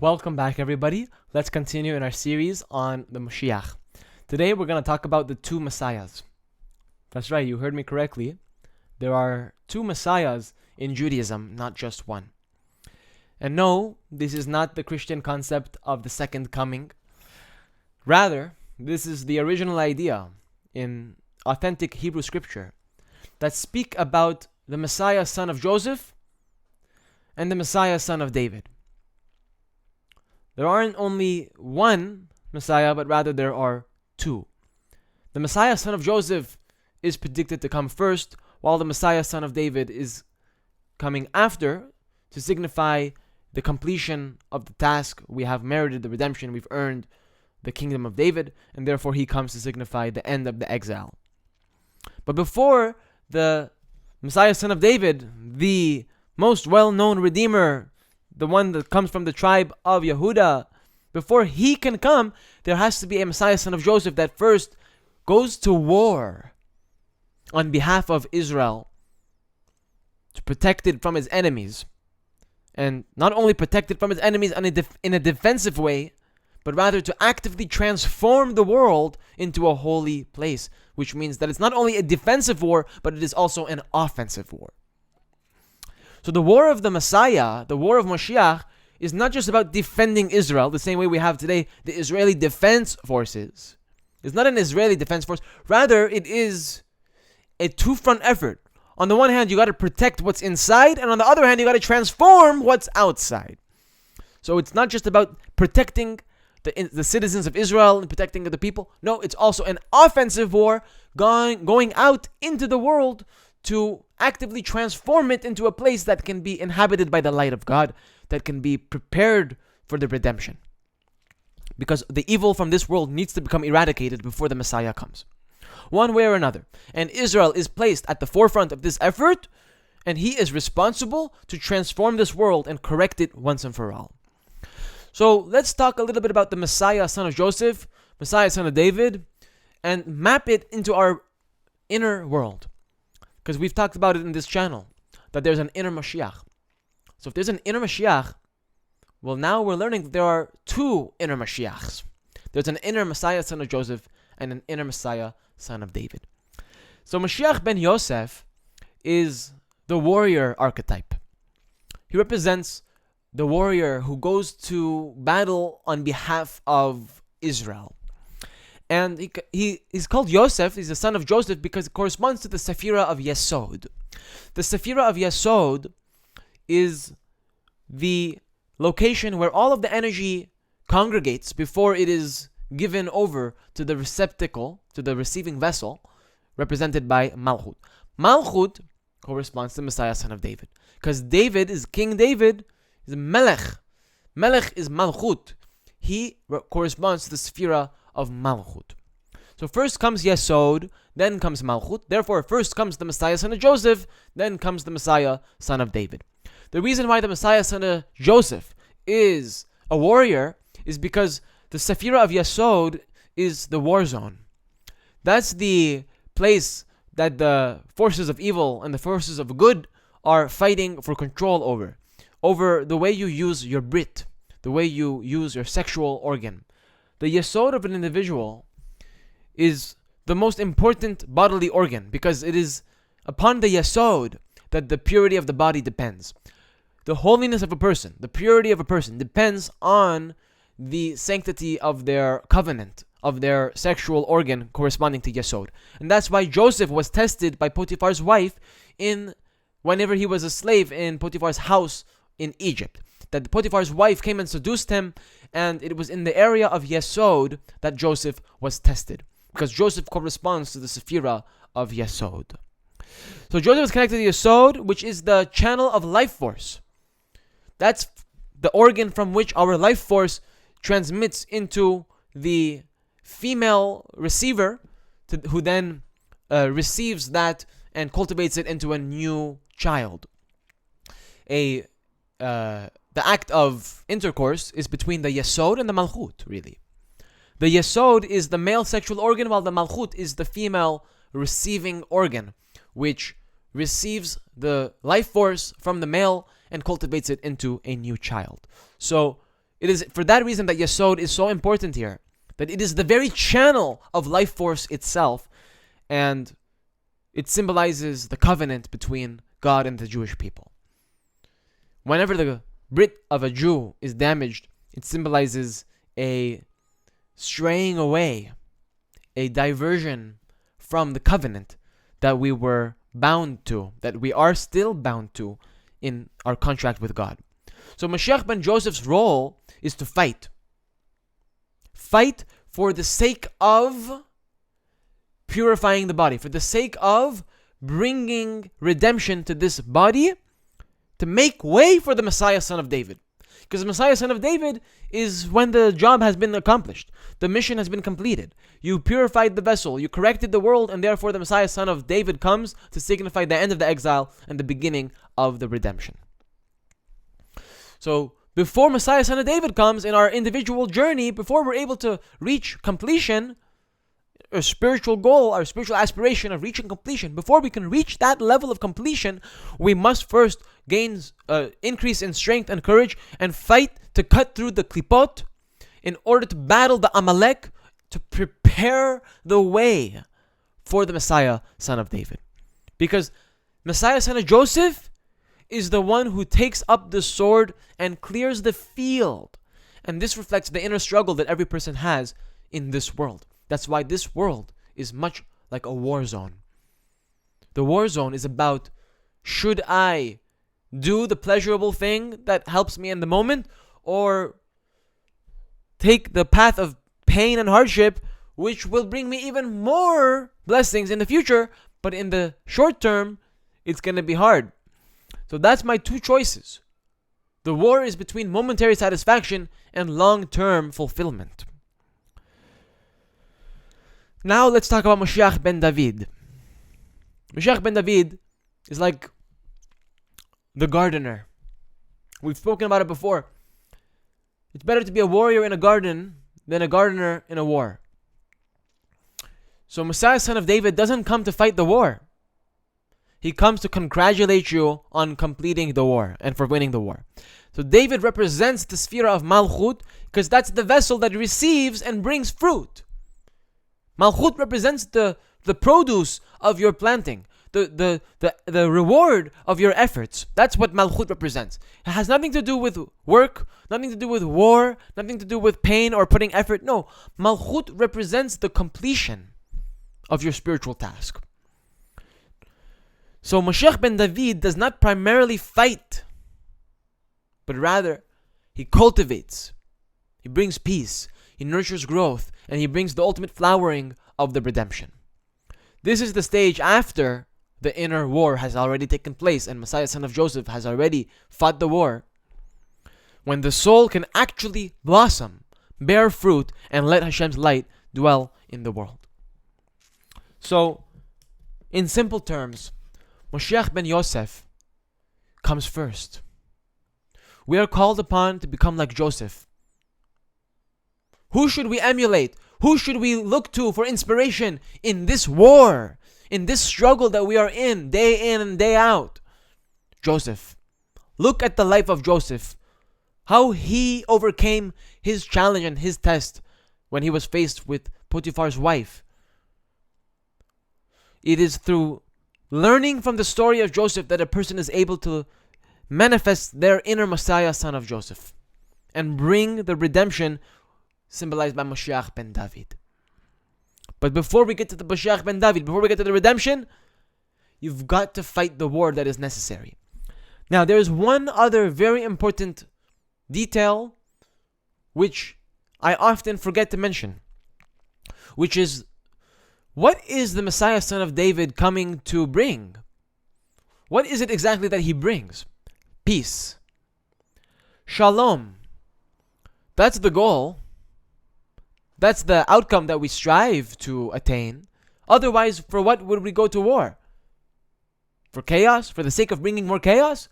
Welcome back, everybody. Let's continue in our series on the Moshiach. Today, we're going to talk about the two Messiahs. That's right, you heard me correctly. There are two Messiahs in Judaism, not just one. And no, this is not the Christian concept of the second coming. Rather, this is the original idea in authentic Hebrew scripture that speak about the Messiah, son of Joseph, and the Messiah, son of David. There aren't only one Messiah, but rather there are two. The Messiah, son of Joseph, is predicted to come first, while the Messiah, son of David, is coming after to signify the completion of the task. We have merited the redemption, we've earned the kingdom of David, and therefore he comes to signify the end of the exile. But before the Messiah, son of David, the most well-known Redeemer, the one that comes from the tribe of Yehuda, before he can come, there has to be a Messiah, son of Joseph, that first goes to war on behalf of Israel to protect it from its enemies. And not only protect it from its enemies in a defensive way, but rather to actively transform the world into a holy place, which means that it's not only a defensive war, but it is also an offensive war. So the war of the Messiah, the war of Moshiach, is not just about defending Israel, the same way we have today the Israeli Defense Forces. It's not an Israeli Defense Force. Rather, it is a two-front effort. On the one hand, you got to protect what's inside, and on the other hand, you got to transform what's outside. So it's not just about protecting the citizens of Israel and protecting the people. No, it's also an offensive war going out into the world to actively transform it into a place that can be inhabited by the light of God, that can be prepared for the redemption. Because the evil from this world needs to become eradicated before the Messiah comes, one way or another. And Israel is placed at the forefront of this effort, and he is responsible to transform this world and correct it once and for all. So let's talk a little bit about the Messiah, son of Joseph, Messiah, son of David, and map it into our inner world. Because we've talked about it in this channel, that there's an inner Mashiach. So if there's an inner Mashiach, well, now we're learning that there are two inner Mashiachs. There's an inner Messiah, son of Joseph, and an inner Messiah, son of David. So Mashiach ben Yosef is the warrior archetype. He represents the warrior who goes to battle on behalf of Israel. And he's called Yosef, he's the son of Joseph, because it corresponds to the Sephira of Yesod. The Sephira of Yesod is the location where all of the energy congregates before it is given over to the receptacle, to the receiving vessel, represented by Malchut. Malchut corresponds to Messiah, son of David. Because David is King David, is Melech. Melech is Malchut. He corresponds to the Sephira of Malchut. So first comes Yesod, then comes Malchut. Therefore, first comes the Messiah, son of Joseph, then comes the Messiah, son of David. The reason why the Messiah, son of Joseph, is a warrior is because the Sephira of Yesod is the war zone. That's the place that the forces of evil and the forces of good are fighting for control over the way you use your Brit, the way you use your sexual organ. The Yesod of an individual is the most important bodily organ because it is upon the Yesod that the purity of the body depends. The holiness of a person, the purity of a person depends on the sanctity of their covenant, of their sexual organ corresponding to Yesod. And that's why Joseph was tested by Potiphar's wife whenever he was a slave in Potiphar's house in Egypt. That Potiphar's wife came and seduced him, and it was in the area of Yesod that Joseph was tested, because Joseph corresponds to the Sephira of Yesod. So Joseph is connected to Yesod, which is the channel of life force. That's the organ from which our life force transmits into the female receiver, who then receives that and cultivates it into a new child. The act of intercourse is between the Yesod and the Malchut, really. The Yesod is the male sexual organ, while the Malchut is the female receiving organ, which receives the life force from the male and cultivates it into a new child. So It is for that reason that Yesod is so important here. That it is the very channel of life force itself, and it symbolizes the covenant between God and the Jewish people. Whenever the Brit of a Jew is damaged, it symbolizes a straying away, a diversion from the covenant that we were bound to, that we are still bound to in our contract with God. So Mashiach ben Joseph's role is to fight. Fight for the sake of purifying the body, for the sake of bringing redemption to this body, to make way for the Messiah, son of David. Because the Messiah, son of David, is when the job has been accomplished. The mission has been completed. You purified the vessel, you corrected the world, and therefore the Messiah, son of David, comes to signify the end of the exile and the beginning of the redemption. So, before Messiah, son of David comes in our individual journey, before we're able to reach completion, our spiritual goal, our spiritual aspiration of reaching completion, before we can reach that level of completion, we must first gain increase in strength and courage and fight to cut through the klipot in order to battle the Amalek, to prepare the way for the Messiah, son of David. Because Messiah, son of Joseph, is the one who takes up the sword and clears the field. And this reflects the inner struggle that every person has in this world. That's why this world is much like a war zone. The war zone is about, should I do the pleasurable thing that helps me in the moment, or take the path of pain and hardship, which will bring me even more blessings in the future, but in the short term, it's going to be hard. So that's my two choices. The war is between momentary satisfaction and long-term fulfillment. Now let's talk about Moshiach ben David. Moshiach ben David is like the gardener. We've spoken about it before. It's better to be a warrior in a garden than a gardener in a war. So Messiah, son of David, doesn't come to fight the war. He comes to congratulate you on completing the war and for winning the war. So David represents the sphere of Malchut because that's the vessel that receives and brings fruit. Malchut represents the produce of your planting, the reward of your efforts. That's what Malchut represents. It has nothing to do with work, nothing to do with war, nothing to do with pain or putting effort. No, Malchut represents the completion of your spiritual task. So Moshiach ben David does not primarily fight, but rather he cultivates, he brings peace, he nurtures growth, and he brings the ultimate flowering of the redemption. This is the stage after the inner war has already taken place and Messiah, son of Joseph, has already fought the war, when the soul can actually blossom, bear fruit, and let Hashem's light dwell in the world. So, in simple terms, Moshiach ben Yosef comes first. We are called upon to become like Joseph. Who should we emulate? Who should we look to for inspiration in this war, in this struggle that we are in day in and day out? Joseph. Look at the life of Joseph. How he overcame his challenge and his test when he was faced with Potiphar's wife. It is through learning from the story of Joseph that a person is able to manifest their inner Messiah, son of Joseph, and bring the redemption symbolized by Moshiach ben David. But before we get to the Moshiach ben David, before we get to the redemption, you've got to fight the war that is necessary. Now, there is one other very important detail which I often forget to mention, which is, what is the Messiah, son of David, coming to bring? What is it exactly that he brings? Peace. Shalom. That's the goal. That's the outcome that we strive to attain. Otherwise, for what would we go to war? For chaos? For the sake of bringing more chaos?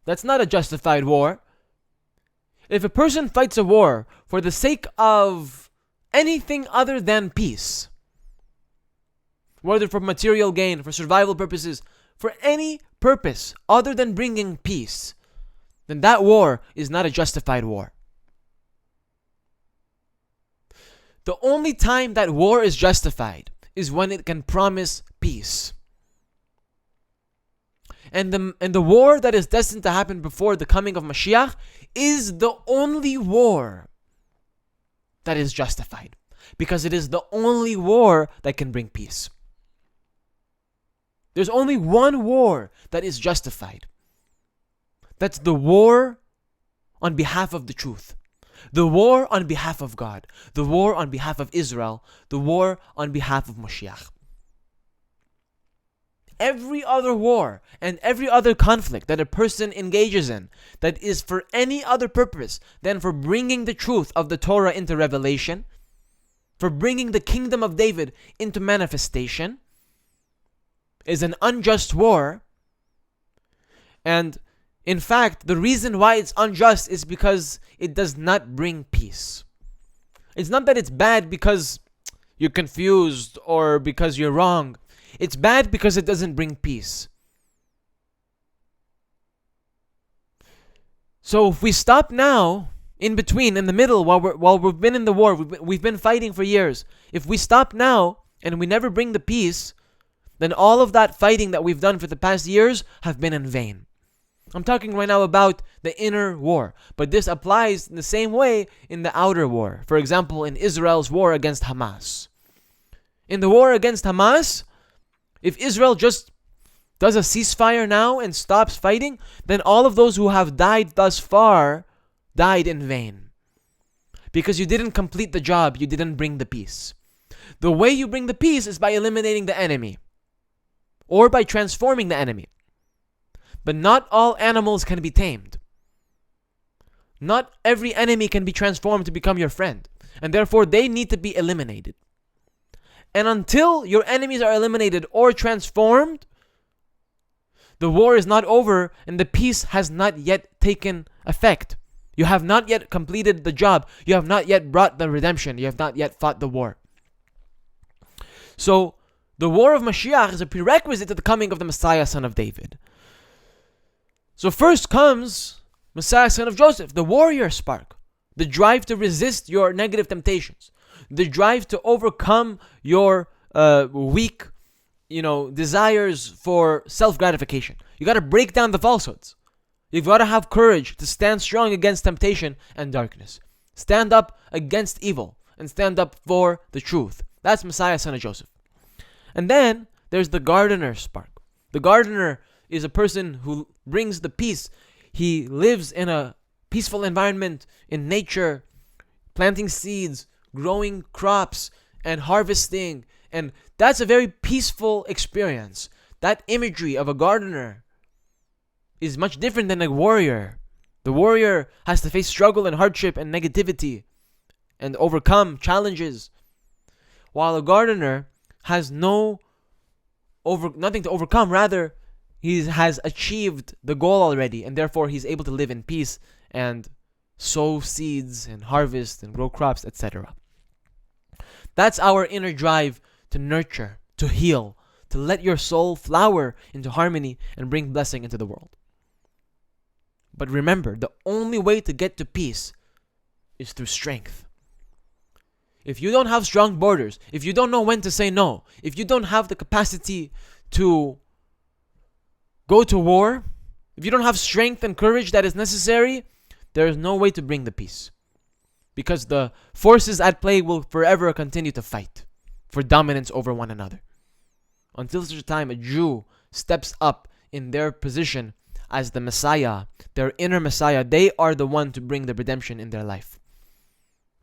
That's not a justified war. If a person fights a war for the sake of anything other than peace, whether for material gain, for survival purposes, for any purpose other than bringing peace, then that war is not a justified war. The only time that war is justified is when it can promise peace. And the war that is destined to happen before the coming of Mashiach is the only war that is justified, because it is the only war that can bring peace. There's only one war that is justified. That's the war on behalf of the truth. The war on behalf of God. The war on behalf of Israel. The war on behalf of Moshiach. Every other war and every other conflict that a person engages in that is for any other purpose than for bringing the truth of the Torah into revelation, for bringing the kingdom of David into manifestation, is an unjust war. And in fact, the reason why it's unjust is because it does not bring peace. It's not that it's bad because you're confused or because you're wrong. It's bad because it doesn't bring peace. So if we stop now, in between, in the middle, while we've been in the war, we've been fighting for years. If we stop now and we never bring the peace, then all of that fighting that we've done for the past years have been in vain. I'm talking right now about the inner war, but this applies in the same way in the outer war. For example, in Israel's war against Hamas. In the war against Hamas, if Israel just does a ceasefire now and stops fighting, then all of those who have died thus far died in vain. Because you didn't complete the job, you didn't bring the peace. The way you bring the peace is by eliminating the enemy, or by transforming the enemy. But not all animals can be tamed. Not every enemy can be transformed to become your friend, and therefore they need to be eliminated. And until your enemies are eliminated or transformed, the war is not over and the peace has not yet taken effect. You have not yet completed the job. You have not yet brought the redemption. You have not yet fought the war. So, the war of Mashiach is a prerequisite to the coming of the Messiah, son of David. So first comes Messiah, son of Joseph, the warrior spark, the drive to resist your negative temptations, the drive to overcome your weak, desires for self-gratification. You got to break down the falsehoods. You've got to have courage to stand strong against temptation and darkness. Stand up against evil and stand up for the truth. That's Messiah, son of Joseph. And then there's the gardener spark. The gardener is a person who brings the peace. He lives in a peaceful environment, in nature, planting seeds, growing crops, and harvesting. And that's a very peaceful experience. That imagery of a gardener is much different than a warrior. The warrior has to face struggle and hardship and negativity and overcome challenges, while a gardener has nothing to overcome. Rather, he has achieved the goal already, and therefore he's able to live in peace and sow seeds and harvest and grow crops, etc. That's our inner drive to nurture, to heal, to let your soul flower into harmony and bring blessing into the world. But remember, the only way to get to peace is through strength. If you don't have strong borders, if you don't know when to say no, if you don't have the capacity to go to war, if you don't have strength and courage that is necessary, there is no way to bring the peace. Because the forces at play will forever continue to fight for dominance over one another. Until such a time a Jew steps up in their position as the Messiah, their inner Messiah, they are the one to bring the redemption in their life.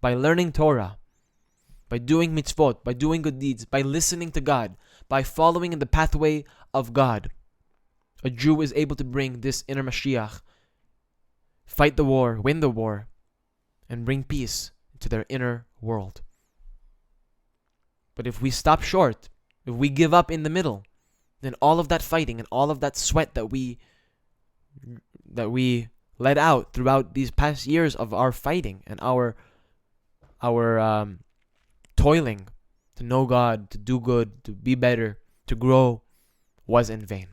By learning Torah, by doing mitzvot, by doing good deeds, by listening to God, by following in the pathway of God, a Jew is able to bring this inner Mashiach, fight the war, win the war, and bring peace to their inner world. But if we stop short, if we give up in the middle, then all of that fighting and all of that sweat that we let out throughout these past years of our fighting and our toiling to know God, to do good, to be better, to grow, was in vain.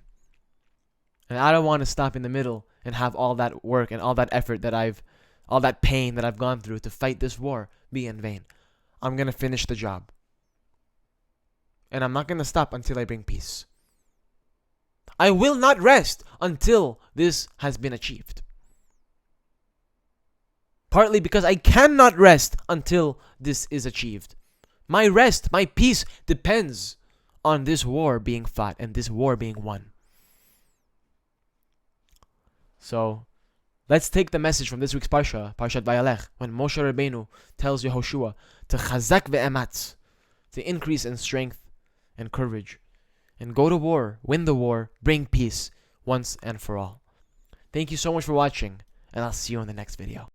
And I don't want to stop in the middle and have all that work and all that effort all that pain that I've gone through to fight this war be in vain. I'm going to finish the job. And I'm not going to stop until I bring peace. I will not rest until this has been achieved. Partly because I cannot rest until this is achieved. My rest, my peace depends on this war being fought and this war being won. So, let's take the message from this week's Parsha, Parshat Vayalech, when Moshe Rabbeinu tells Yehoshua to chazak ve'ematz, to increase in strength and courage, and go to war, win the war, bring peace once and for all. Thank you so much for watching, and I'll see you in the next video.